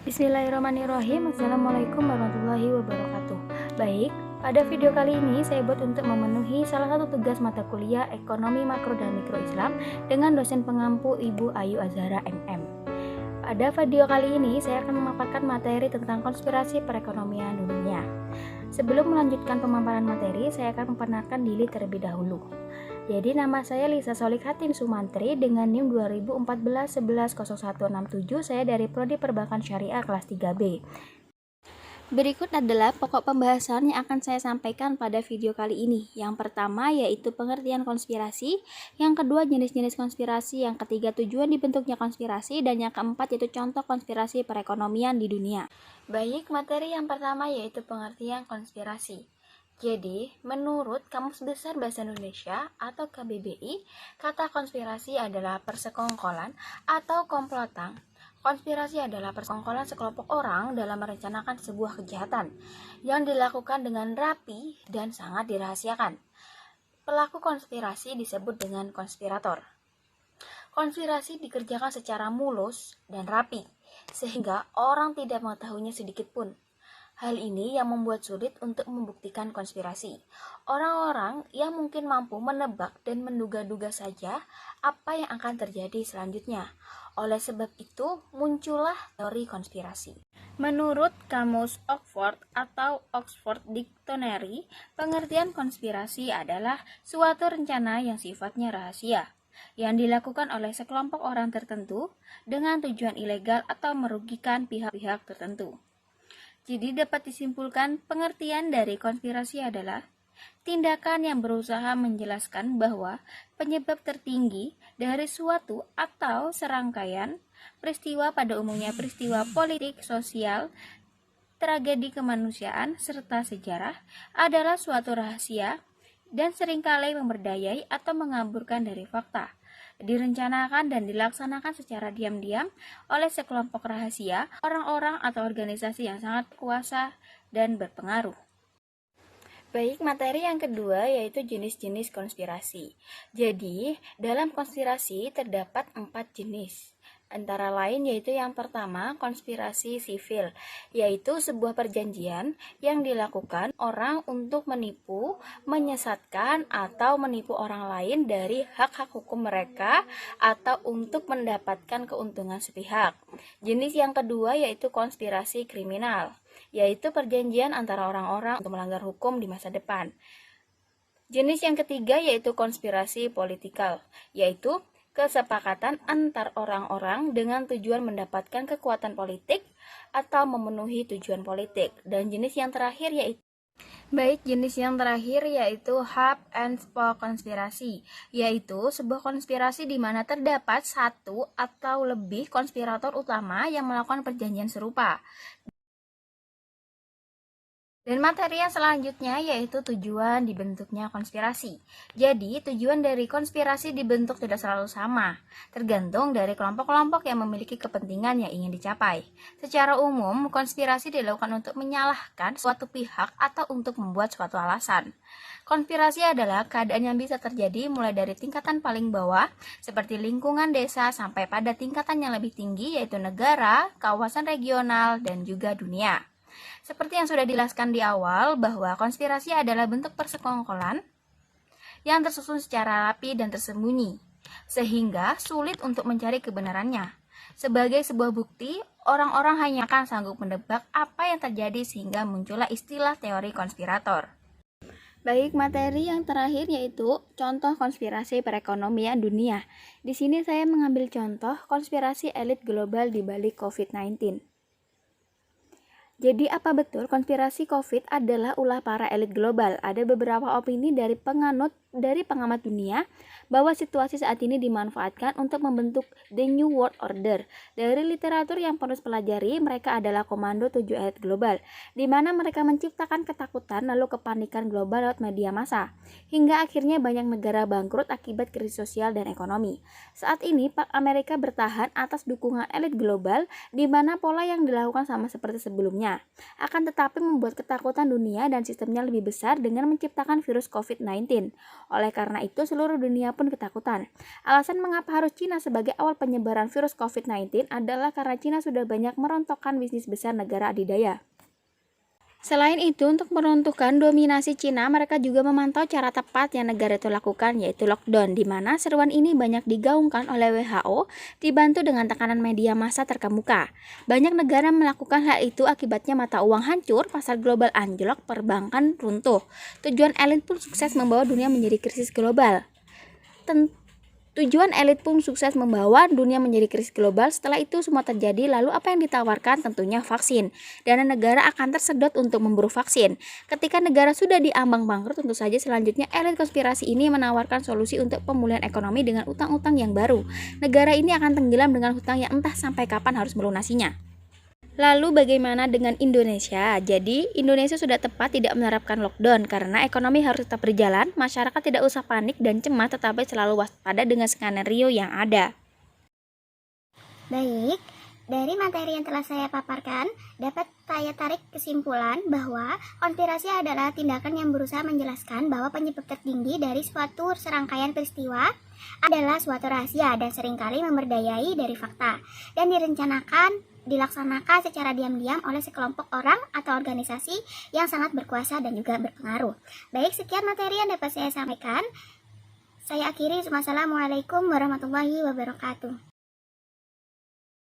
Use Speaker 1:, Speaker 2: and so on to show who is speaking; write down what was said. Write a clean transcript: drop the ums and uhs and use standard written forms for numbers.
Speaker 1: Bismillahirrahmanirrahim. Assalamualaikum warahmatullahi wabarakatuh. Baik, pada video kali ini saya buat untuk memenuhi salah satu tugas mata kuliah Ekonomi Makro dan Mikro Islam dengan dosen pengampu Ibu Ayu Azhara MM. Pada video kali ini saya akan memaparkan materi tentang konspirasi perekonomian dunia. Sebelum melanjutkan pemaparan materi, saya akan memperkenalkan diri terlebih dahulu. Jadi nama saya Lisa Solikhatin Sumantri dengan NIM 2014-110167. Saya dari Prodi Perbankan Syariah kelas 3B. Berikut adalah pokok pembahasan yang akan saya sampaikan pada video kali ini. Yang pertama yaitu pengertian konspirasi, yang kedua jenis-jenis konspirasi, yang ketiga tujuan dibentuknya konspirasi, dan yang keempat yaitu contoh konspirasi perekonomian di dunia. Baik, materi yang pertama yaitu pengertian konspirasi. Jadi, menurut Kamus Besar Bahasa Indonesia atau KBBI, kata konspirasi adalah persekongkolan atau komplotan. Konspirasi adalah persekongkolan sekelompok orang dalam merencanakan sebuah kejahatan yang dilakukan dengan rapi dan sangat dirahasiakan. Pelaku konspirasi disebut dengan konspirator. Konspirasi dikerjakan secara mulus dan rapi, sehingga orang tidak mengetahuinya sedikit pun. Hal ini yang membuat sulit untuk membuktikan konspirasi. Orang-orang yang mungkin mampu menebak dan menduga-duga saja apa yang akan terjadi selanjutnya. Oleh sebab itu, muncullah teori konspirasi. Menurut Kamus Oxford atau Oxford Dictionary, pengertian konspirasi adalah suatu rencana yang sifatnya rahasia, yang dilakukan oleh sekelompok orang tertentu dengan tujuan ilegal atau merugikan pihak-pihak tertentu. Jadi dapat disimpulkan pengertian dari konspirasi adalah tindakan yang berusaha menjelaskan bahwa penyebab tertinggi dari suatu atau serangkaian peristiwa, pada umumnya peristiwa politik, sosial, tragedi kemanusiaan, serta sejarah, adalah suatu rahasia dan seringkali memberdayai atau mengaburkan dari fakta. Direncanakan dan dilaksanakan secara diam-diam oleh sekelompok rahasia, orang-orang atau organisasi yang sangat kuasa dan berpengaruh. Baik, materi yang kedua yaitu jenis-jenis konspirasi. Jadi, dalam konspirasi terdapat 4 jenis. Antara lain yaitu yang pertama, konspirasi sivil, yaitu sebuah perjanjian yang dilakukan orang untuk menipu, menyesatkan, atau menipu orang lain dari hak-hak hukum mereka atau untuk mendapatkan keuntungan sepihak. Jenis yang kedua yaitu konspirasi kriminal, yaitu perjanjian antara orang-orang untuk melanggar hukum di masa depan. Jenis yang ketiga yaitu konspirasi politikal, yaitu kesepakatan antar orang-orang dengan tujuan mendapatkan kekuatan politik atau memenuhi tujuan politik. Dan jenis yang terakhir yaitu hub and spoke konspirasi, yaitu sebuah konspirasi di mana terdapat satu atau lebih konspirator utama yang melakukan perjanjian serupa. Dan materi yang selanjutnya yaitu tujuan dibentuknya konspirasi. Jadi, tujuan dari konspirasi dibentuk tidak selalu sama, tergantung dari kelompok-kelompok yang memiliki kepentingan yang ingin dicapai. Secara umum, konspirasi dilakukan untuk menyalahkan suatu pihak atau untuk membuat suatu alasan. Konspirasi adalah keadaan yang bisa terjadi mulai dari tingkatan paling bawah, seperti lingkungan desa, sampai pada tingkatan yang lebih tinggi, yaitu negara, kawasan regional, dan juga dunia. Seperti yang sudah dijelaskan di awal, bahwa konspirasi adalah bentuk persekongkolan yang tersusun secara rapi dan tersembunyi, sehingga sulit untuk mencari kebenarannya. Sebagai sebuah bukti, orang-orang hanya akan sanggup menebak apa yang terjadi sehingga muncullah istilah teori konspirator. Baik, materi yang terakhir yaitu contoh konspirasi perekonomian dunia. Di sini saya mengambil contoh konspirasi elit global di balik COVID-19. Jadi apa betul konspirasi COVID adalah ulah para elit global? Ada beberapa opini dari pengamat dunia bahwa situasi saat ini dimanfaatkan untuk membentuk The New World Order. Dari literatur yang penulis pelajari, mereka adalah komando 7 elit global, di mana mereka menciptakan ketakutan lalu kepanikan global lewat media massa, hingga akhirnya banyak negara bangkrut akibat krisis sosial dan ekonomi. Saat ini, Amerika bertahan atas dukungan elit global, di mana pola yang dilakukan sama seperti sebelumnya, akan tetapi membuat ketakutan dunia dan sistemnya lebih besar dengan menciptakan virus COVID-19. Oleh karena itu, seluruh dunia pun ketakutan. Alasan mengapa harus Cina sebagai awal penyebaran virus COVID-19 adalah karena Cina sudah banyak merontokkan bisnis besar negara adidaya. Selain itu, untuk meruntuhkan dominasi Cina, mereka juga memantau cara tepat yang negara itu lakukan, yaitu lockdown, di mana seruan ini banyak digaungkan oleh WHO, dibantu dengan tekanan media massa terkemuka. Banyak negara melakukan hal itu, akibatnya mata uang hancur, pasar global anjlok, perbankan runtuh. Tujuan elit pun sukses membawa dunia menjadi krisis global. Tujuan elit pun sukses membawa dunia menjadi krisis global. Setelah itu semua terjadi, lalu apa yang ditawarkan? Tentunya vaksin. Dana negara akan tersedot untuk memburu vaksin. Ketika negara sudah diambang bangkrut, tentu saja selanjutnya elit konspirasi ini menawarkan solusi untuk pemulihan ekonomi dengan utang-utang yang baru. Negara ini akan tenggelam dengan hutang yang entah sampai kapan harus melunasinya. Lalu bagaimana dengan Indonesia? Jadi, Indonesia sudah tepat tidak menerapkan lockdown karena ekonomi harus tetap berjalan, masyarakat tidak usah panik dan cemas, tetapi selalu waspada dengan skenario yang ada.
Speaker 2: Baik, dari materi yang telah saya paparkan, dapat saya tarik kesimpulan bahwa konspirasi adalah tindakan yang berusaha menjelaskan bahwa penyebab tertinggi dari suatu serangkaian peristiwa adalah suatu rahasia dan seringkali memerdayai dari fakta dan dilaksanakan secara diam-diam oleh sekelompok orang atau organisasi yang sangat berkuasa dan juga berpengaruh. Baik, sekian materi yang dapat saya sampaikan. Saya akhiri. Wassalamualaikum warahmatullahi wabarakatuh.